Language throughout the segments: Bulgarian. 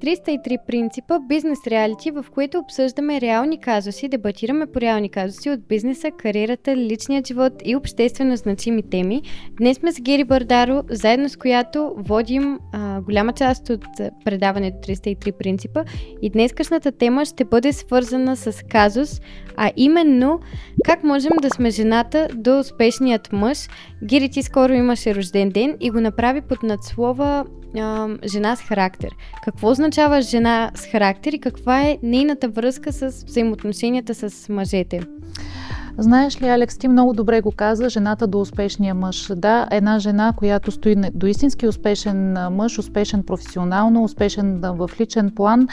303 принципа бизнес реалити, в което обсъждаме реални казуси, дебатираме по реални казуси от бизнеса, кариерата, личния живот и обществено значими теми. Днес сме с Гери Бардаро, заедно с която водим голяма част от предаването 303 принципа, и днескашната тема ще бъде свързана с казус, а именно как можем да сме жената до успешният мъж. Гери, ти скоро имаше рожден ден и го направи под надслова жена с характер. Какво означава жена с характер и каква е нейната връзка с взаимоотношенията с мъжете? Знаеш ли, Алекс, ти много добре го каза, жената до успешния мъж. Да, една жена, която стои до истински успешен мъж, успешен професионално, успешен в личен план,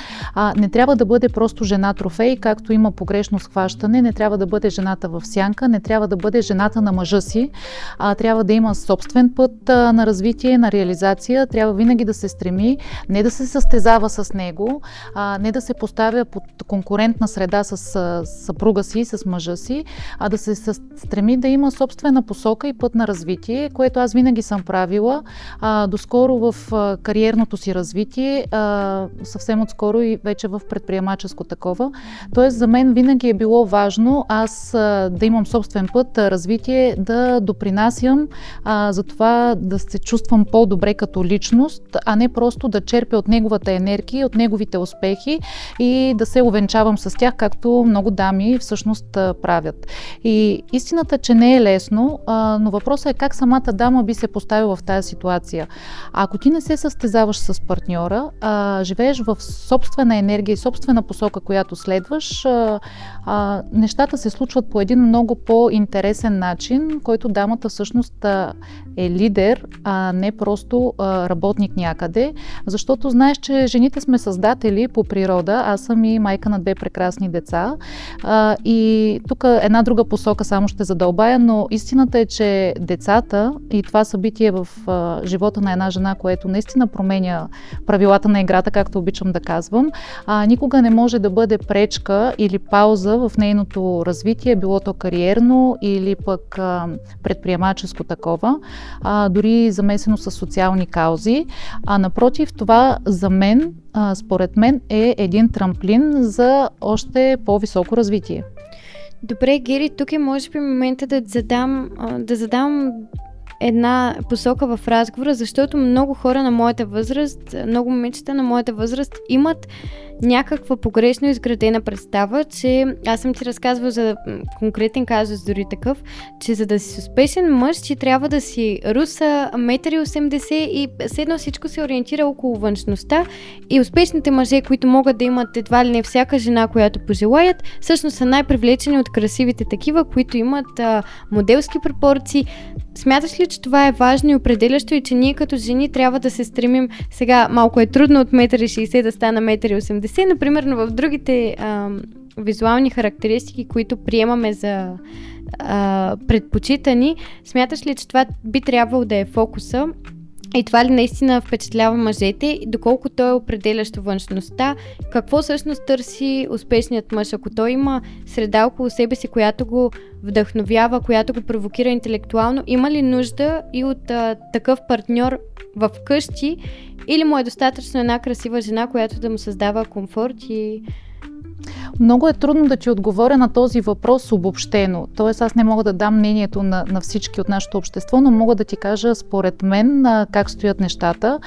не трябва да бъде просто жена трофей, както има погрешно схващане, не трябва да бъде жената в сянка, не трябва да бъде жената на мъжа си, трябва да има собствен път на развитие, на реализация, трябва винаги да се стреми, не да се състезава с него, не да се поставя под конкурентна среда с съпруга си, с мъжа си, а да се стреми да има собствена посока и път на развитие, което аз винаги съм правила. Доскоро в кариерното си развитие, съвсем отскоро и вече в предприемаческо такова. Тоест за мен винаги е било важно аз да имам собствен път, развитие, да допринасям за това да се чувствам по-добре като личност, а не просто да черпя от неговата енергия, от неговите успехи и да се увенчавам с тях, както много дами всъщност правят. И истината, че не е лесно, но въпросът е как самата дама би се поставила в тази ситуация. Ако ти не се състезаваш с партньора, живееш в собствена енергия и собствена посока, която следваш, нещата се случват по един много по-интересен начин, който дамата всъщност е лидер, а не просто работник някъде, защото знаеш, че жените сме създатели по природа, аз съм и майка на 2 прекрасни деца, и тук една друга посока само ще задълбая, но истината е, че децата и това събитие в живота на една жена, което наистина променя правилата на играта, както обичам да казвам, никога не може да бъде пречка или пауза в нейното развитие, било то кариерно или пък предприемаческо такова, дори замесено с социални каузи. Напротив, това за мен, според мен, е един трамплин за още по-високо развитие. Добре, Гери, тук е може би момента да задам една посока в разговора, защото много хора на моята възраст, много момичета на моята възраст имат някаква погрешно изградена представа, че аз съм ти разказвала за конкретен казус, дори такъв, че за да си успешен мъж, ти трябва да си руса, 1,80 м и седно всичко се ориентира около външността, и успешните мъже, които могат да имат едва ли не всяка жена, която пожелаят, всъщност са най-привлечени от красивите такива, които имат моделски пропорции. Смяташ ли, че това е важно и определящо и че ние като жени трябва да се стремим, сега малко е трудно от 1,60 м да стана 1,80 м, например, но в другите визуални характеристики, които приемаме за предпочитани, смяташ ли, че това би трябвало да е фокуса и това ли наистина впечатлява мъжете, доколко той е определящо външността, какво всъщност търси успешният мъж, ако той има среда около себе си, която го вдъхновява, която го провокира интелектуално, има ли нужда и от такъв партньор в къщи, или му е достатъчно една красива жена, която да му създава комфорт и... Много е трудно да ти отговоря на този въпрос обобщено. Тоест аз не мога да дам мнението на всички от нашето общество, но мога да ти кажа според мен как стоят нещата.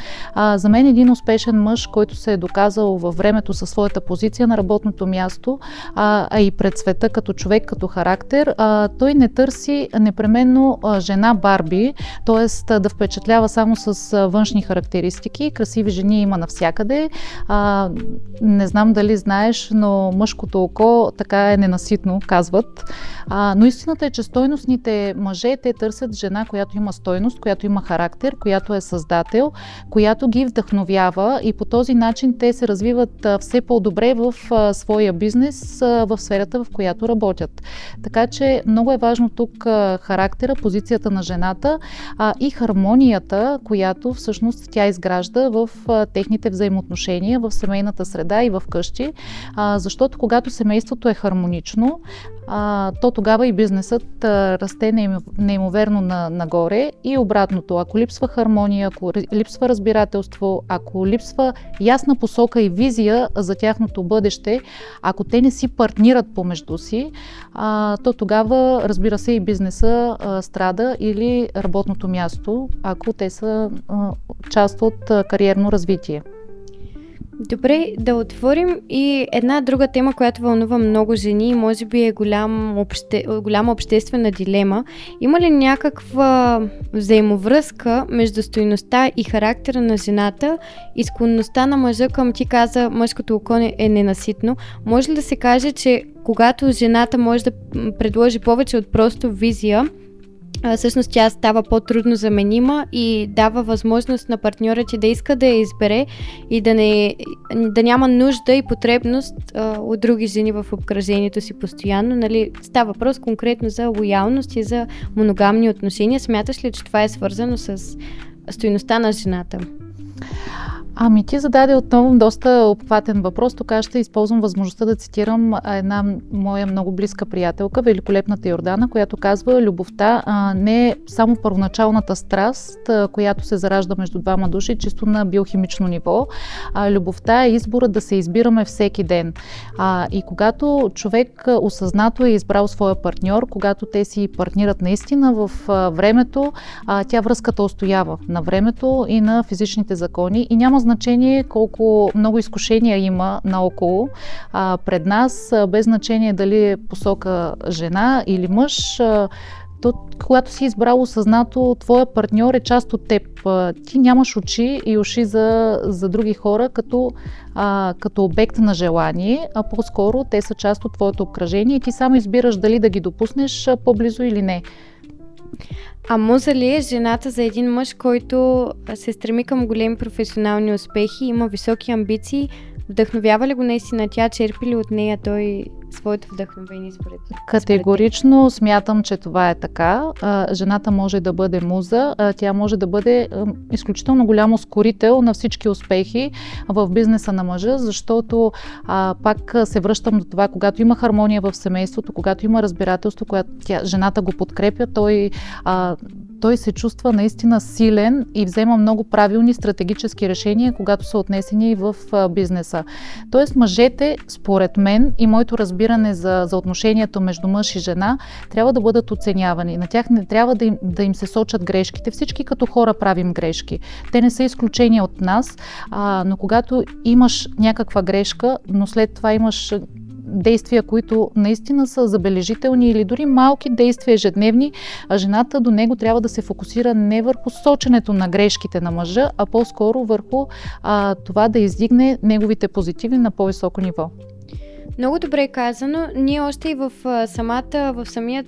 За мен един успешен мъж, който се е доказал във времето със своята позиция на работното място, а и пред света като човек, като характер, той не търси непременно жена Барби, т.е. да впечатлява само с външни характеристики. Красиви жени има навсякъде. Не знам дали знаеш, но мъжкото око така е ненаситно, казват. Но истината е, че стойностните мъже, те търсят жена, която има стойност, която има характер, която е създател, която ги вдъхновява, и по този начин те се развиват все по-добре в своя бизнес, в сферата, в която работят. Така че много е важно тук характера, позицията на жената и хармонията, която всъщност тя изгражда в техните взаимоотношения, в семейната среда и в къщи. Защото когато семейството е хармонично, то тогава и бизнесът расте неимоверно нагоре и обратното. Ако липсва хармония, ако липсва разбирателство, ако липсва ясна посока и визия за тяхното бъдеще, ако те не си партнират помежду си, то тогава, разбира се, и бизнеса страда или работното място, ако те са част от кариерно развитие. Добре, да отворим и една друга тема, която вълнува много жени и може би е голяма обществена дилема. Има ли някаква взаимовръзка между стойността и характера на жената и склонността на мъжа към, ти каза, мъжкото око е ненаситно? Може ли да се каже, че когато жената може да предложи повече от просто визия, всъщност тя става по-трудно заменима и дава възможност на партньора ти да иска да я избере и да няма нужда и потребност от други жени в обкръжението си постоянно. Нали? Става въпрос конкретно за лоялност и за моногамни отношения. Смяташ ли, че това е свързано с стойността на жената? Ти зададе отново доста обхватен въпрос. Тук аз ще използвам възможността да цитирам една моя много близка приятелка, великолепната Йордана, която казва: любовта не е само първоначалната страст, която се заражда между двама души, чисто на биохимично ниво. Любовта е изборът да се избираме всеки ден. И когато човек осъзнато е избрал своя партньор, когато те си партнират наистина в времето, тя връзката устоява на времето и на физичните закони и няма значение колко много изкушения има наоколо пред нас, без значение дали е посока жена или мъж. Когато си избрал осъзнато, твоя партньор е част от теб. Ти нямаш очи и уши за други хора като обект на желание, а по-скоро те са част от твоето обкръжение и ти само избираш дали да ги допуснеш по-близо или не. А муза ли е жената за един мъж, който се стреми към големи професионални успехи, има високи амбиции? Вдъхновява ли го наистина тя? Черпи ли от нея той своето вдъхновение според? Категорично смятам, че това е така. Жената може да бъде муза, тя може да бъде изключително голям ускорител на всички успехи в бизнеса на мъжа, защото пак се връщам до това, когато има хармония в семейството, когато има разбирателство, когато жената го подкрепя, той се чувства наистина силен и взема много правилни стратегически решения, когато са отнесени в бизнеса. Тоест мъжете, според мен и моето разбиране за отношението между мъж и жена, трябва да бъдат оценявани. На тях не трябва да им се сочат грешките. Всички като хора правим грешки. Те не са изключения от нас, но когато имаш някаква грешка, но след това имаш действия, които наистина са забележителни или дори малки действия ежедневни, жената до него трябва да се фокусира не върху соченето на грешките на мъжа, а по-скоро върху това да издигне неговите позитиви на по-високо ниво. Много добре казано. Ние още и в самия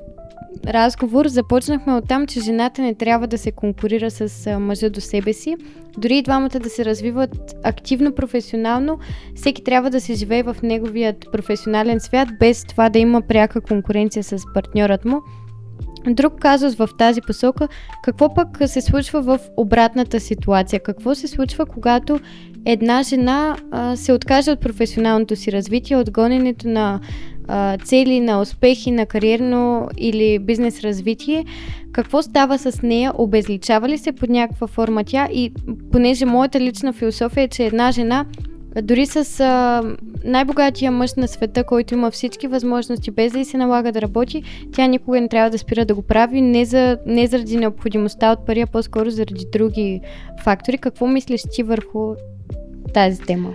разговор започнахме оттам, че жената не трябва да се конкурира с мъжа до себе си. Дори и двамата да се развиват активно, професионално, всеки трябва да се живее в неговият професионален свят, без това да има пряка конкуренция с партньорът му. Друг казус в тази посока, какво пък се случва в обратната ситуация? Какво се случва, когато една жена се откаже от професионалното си развитие, от гоненето на цели, на успехи, на кариерно или бизнес развитие? Какво става с нея? Обезличава ли се под някаква форма тя? И понеже моята лична философия е, че една жена дори с най-богатия мъж на света, който има всички възможности, без да й се налага да работи, тя никога не трябва да спира да го прави, не заради необходимостта от пари, а по-скоро заради други фактори. Какво мислиш ти върху тази тема?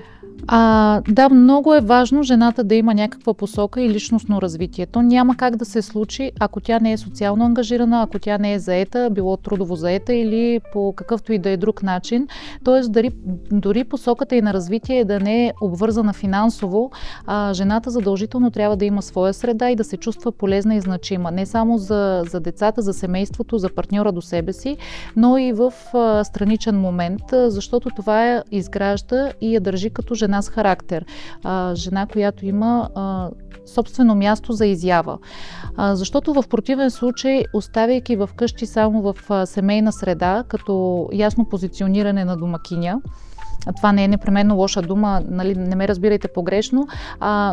Да, много е важно жената да има някаква посока и личностно развитие. То няма как да се случи, ако тя не е социално ангажирана, ако тя не е заета, било трудово заета или по какъвто и да е друг начин. Тоест, дори посоката и на развитие да не е обвързана финансово, жената задължително трябва да има своя среда и да се чувства полезна и значима. Не само за децата, за семейството, за партньора до себе си, но и в страничен момент, защото това изгражда и я държи като жена с характер. Жена, която има собствено място за изява. Защото в противен случай, оставяйки вкъщи само в семейна среда, като ясно позициониране на домакиня, Това не е непременно лоша дума, нали, не ме разбирайте погрешно,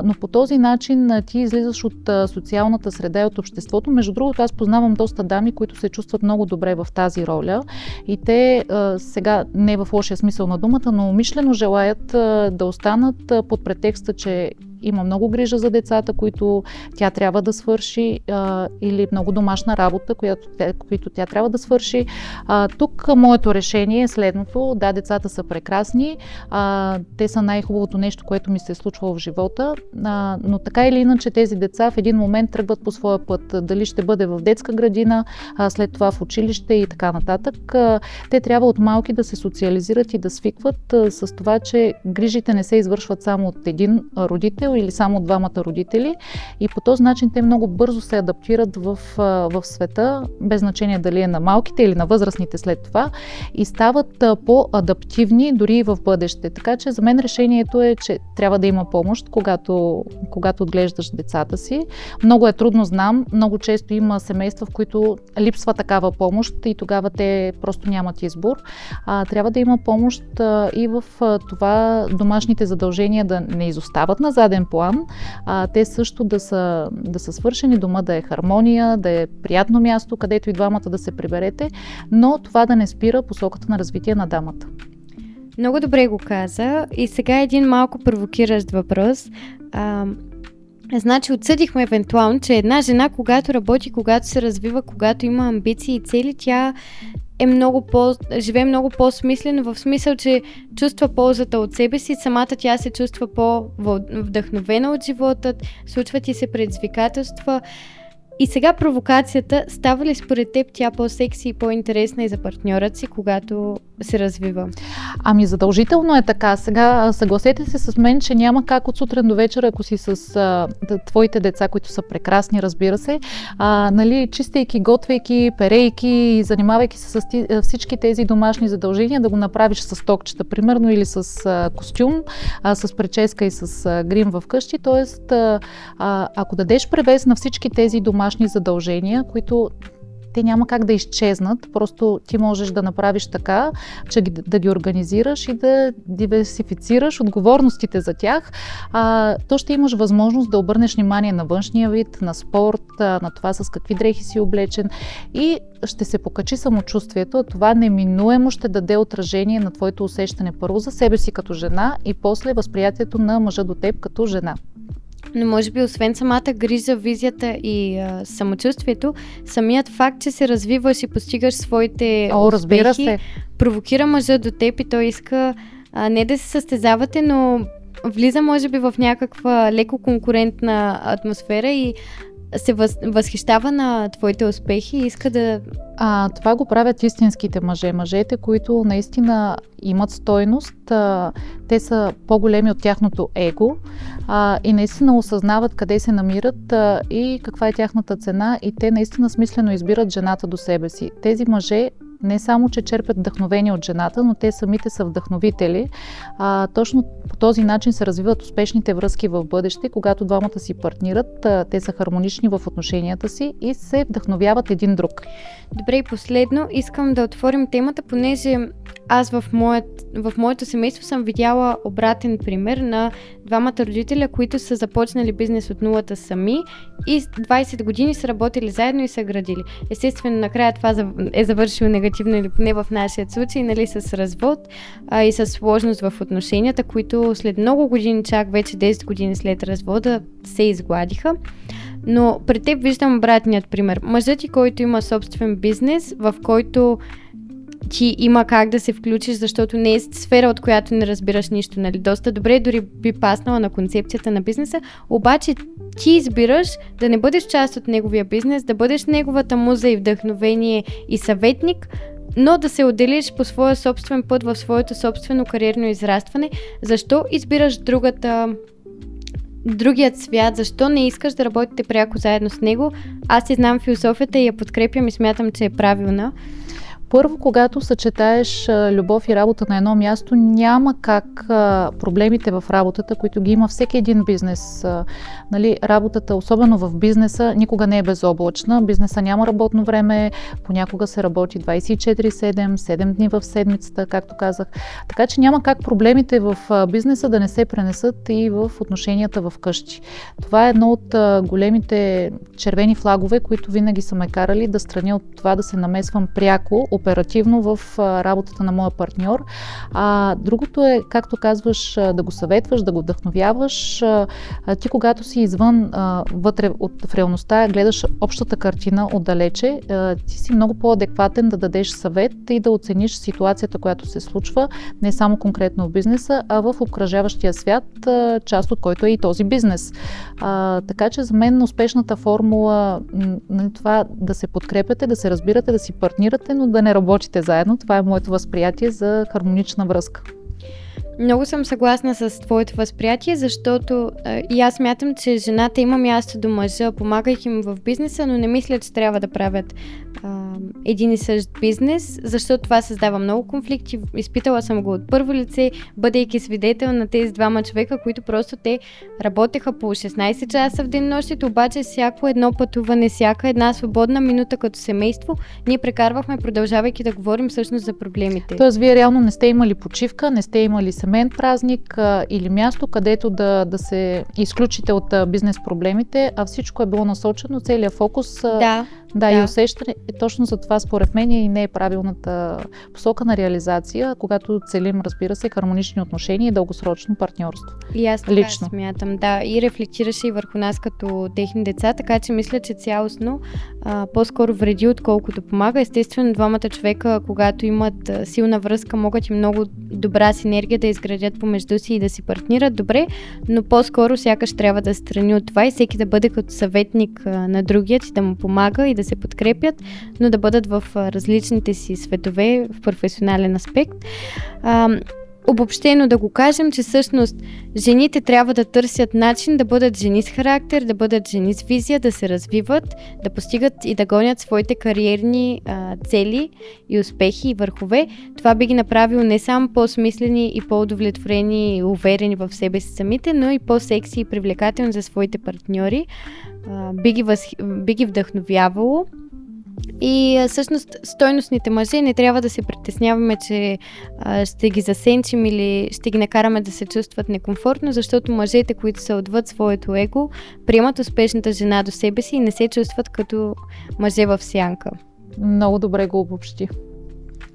но по този начин ти излизаш от социалната среда и от обществото. Между другото, аз познавам доста дами, които се чувстват много добре в тази роля и те сега, не в лошия смисъл на думата, но умишлено желаят да останат под претекста, че има много грижа за децата, които тя трябва да свърши, или много домашна работа, която тя трябва да свърши. Тук моето решение е следното. Да, децата са прекрасни, те са най-хубавото нещо, което ми се е случвало в живота, но така или иначе тези деца в един момент тръгват по своя път. Дали ще бъде в детска градина, след това в училище и така нататък. Те трябва от малки да се социализират и да свикват с това, че грижите не се извършват само от един родител или само двамата родители и по този начин те много бързо се адаптират в света, без значение дали е на малките или на възрастните след това и стават по-адаптивни дори и в бъдеще. Така че за мен решението е, че трябва да има помощ, когато отглеждаш децата си. Много е трудно, знам, много често има семейства, в които липсва такава помощ и тогава те просто нямат избор. Трябва да има помощ и в това домашните задължения да не изостават на заден план, те също да са свършени, дома да е хармония, да е приятно място, където и двамата да се приберете, но това да не спира посоката на развитие на дамата. Много добре го каза и сега един малко провокиращ въпрос. Значи отсъдихме евентуално, че една жена, когато работи, когато се развива, когато има амбиции и цели, тя е живее много по-смислено, в смисъл, че чувства ползата от себе си, самата тя се чувства по-вдъхновена от живота, случват и се предизвикателства. И сега провокацията, става ли според теб тя по-секси и по-интересна и за партньорът си, когато се развива? Ами задължително е така. Сега съгласете се с мен, че няма как от сутрин до вечера, ако си с твоите деца, които са прекрасни, разбира се, нали, чистейки, готвейки, перейки, занимавайки се с всички тези домашни задължения, да го направиш с токчета, примерно, или с костюм, с прическа и с грим в къщи. Тоест, ако дадеш превес на всички тези домашни задължения, които те няма как да изчезнат, просто ти можеш да направиш така, че да ги организираш и да диверсифицираш отговорностите за тях, то ще имаш възможност да обърнеш внимание на външния вид, на спорт, на това с какви дрехи си облечен и ще се покачи самочувствието, а това неминуемо ще даде отражение на твоето усещане първо за себе си като жена и после възприятието на мъжа до теб като жена. Но може би освен самата грижа, визията и самочувствието, самият факт, че се развиваш и постигаш своите успехи, провокира мъжа до теб и той иска не да се състезавате, но влиза може би в някаква леко конкурентна атмосфера и се възхищава на твоите успехи и иска да... Това го правят истинските мъже. Мъжете, които наистина имат стойност, те са по-големи от тяхното его и наистина осъзнават къде се намират и каква е тяхната цена и те наистина смислено избират жената до себе си. Тези мъже не само, че черпят вдъхновение от жената, но те самите са вдъхновители. Точно по този начин се развиват успешните връзки в бъдеще, когато двамата си партнират, те са хармонични в отношенията си и се вдъхновяват един друг. Добре, и последно искам да отворим темата, понеже аз в моето семейство съм видяла обратен пример на двамата родителя, които са започнали бизнес от нулата сами и 20 години са работили заедно и са градили. Естествено, накрая това е завършило негативно или поне в нашия случай, нали, с развод и с сложност в отношенията, които след много години, чак вече 10 години след развода, се изгладиха. Но пред теб виждам обратният пример. Мъжът ти, който има собствен бизнес, в който ти има как да се включиш, защото не е сфера, от която не разбираш нищо, нали? Доста добре дори би паснала на концепцията на бизнеса, обаче ти избираш да не бъдеш част от неговия бизнес, да бъдеш неговата муза и вдъхновение и съветник, но да се отделиш по своя собствен път в своето собствено кариерно израстване. Защо избираш другият свят, защо не искаш да работите пряко заедно с него? Аз си знам философията и я подкрепям и смятам, че е правилна. Първо, когато съчетаеш любов и работа на едно място, няма как проблемите в работата, които ги има всеки един бизнес. Нали, работата, особено в бизнеса, никога не е безоблачна. Бизнеса няма работно време, понякога се работи 24/7, 7 дни в седмицата, както казах. Така че няма как проблемите в бизнеса да не се пренесат и в отношенията в къщи. Това е едно от големите червени флагове, които винаги са ме карали да страня от това да се намесвам пряко, оперативно в работата на моя партньор. Другото е, както казваш, да го съветваш, да го вдъхновяваш. Ти, когато си извън, вътре в реалността, гледаш общата картина отдалече, ти си много по-адекватен да дадеш съвет и да оцениш ситуацията, която се случва, не само конкретно в бизнеса, а в обкръжаващия свят, част от който е и този бизнес. Така че за мен успешната формула това да се подкрепяте, да се разбирате, да си партнирате, но да не работите заедно. Това е моето възприятие за хармонична връзка. Много съм съгласна с твоето възприятие, защото и аз смятам, че жената има място до мъжа, помагайки му в бизнеса, но не мисля, че трябва да правят един и същ бизнес, защото това създава много конфликти. Изпитала съм го от първо лице, бъдейки свидетел на тези двама човека, които просто те работеха по 16 часа в денонощието, обаче всяко едно пътуване, всяка една свободна минута като семейство, ние прекарвахме, продължавайки да говорим всъщност за проблемите. Тоест, вие реално не сте имали почивка, не сте имали семейен празник или място, където да се изключите от бизнес проблемите, а всичко е било насочено, целият фокус да, и усещане. Точно за това според мен и не е правилната посока на реализация, когато целим, разбира се, хармонични отношения и дългосрочно партньорство. И аз така смятам, да, и рефлектираше и върху нас като техни деца, така че мисля, че цялостно по-скоро вреди, отколкото помага. Естествено, двамата човека, когато имат силна връзка, могат и много добра синергия да изградят помежду си и да си партнират добре, но по-скоро сякаш трябва да страни от това и всеки да бъде като съветник на другият и да му помага и да се подкрепят, но да бъдат в различните си светове в професионален аспект. Обобщено да го кажем, че всъщност жените трябва да търсят начин да бъдат жени с характер, да бъдат жени с визия, да се развиват, да постигат и да гонят своите кариерни цели и успехи и върхове. Това би ги направило не само по-смислени и по-удовлетворени и уверени в себе си самите, но и по-секси и привлекателни за своите партньори. Би ги вдъхновявало. И всъщност стойностните мъже не трябва да се притесняваме, че ще ги засенчим или ще ги накараме да се чувстват некомфортно, защото мъжете, които са отвъд своето его, приемат успешната жена до себе си и не се чувстват като мъже в сянка. Много добре го обобщи.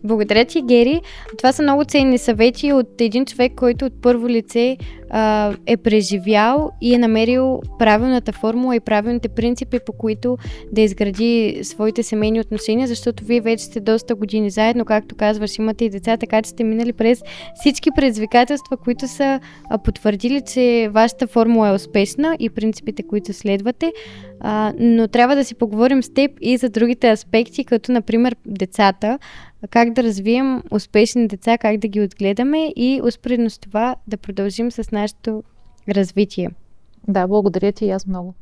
Благодаря ти, Гери. Това са много ценни съвети от един човек, който от първо лице е преживял и е намерил правилната формула и правилните принципи, по които да изгради своите семейни отношения, защото вие вече сте доста години заедно, както казваш, имате и деца, така че сте минали през всички предизвикателства, които са потвърдили, че вашата формула е успешна и принципите, които следвате, но трябва да си поговорим с теб и за другите аспекти, като например децата, как да развием успешни деца, как да ги отгледаме и успоредно с това да продължим с нашето развитие. Да, благодаря ти и аз много.